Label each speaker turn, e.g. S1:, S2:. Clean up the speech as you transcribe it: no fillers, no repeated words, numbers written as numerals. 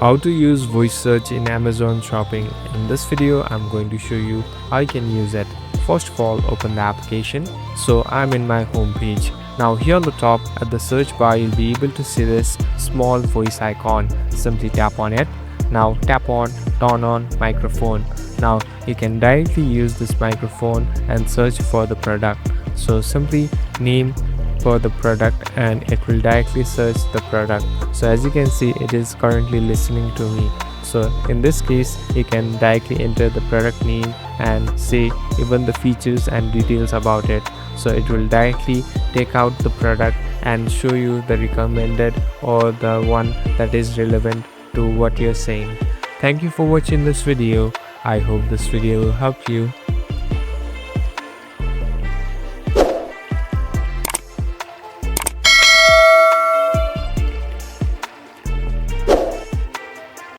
S1: How to use voice search in Amazon shopping. In this video I'm going to show you how you can use it. First of all, open the application. So I'm in my home page. Now here on the top at the search bar you'll be able to see this small voice icon. Simply tap on it. Now tap on turn on microphone. Now you can directly use this microphone and search for the product. So simply name for the product and it will directly search the product. So as you can see, it is currently listening to me. So in this case you can directly enter the product name and say even the features and details about it. So it will directly take out the product and show you the recommended or the one that is relevant to what you're saying. Thank you for watching this video. I hope this video will help you.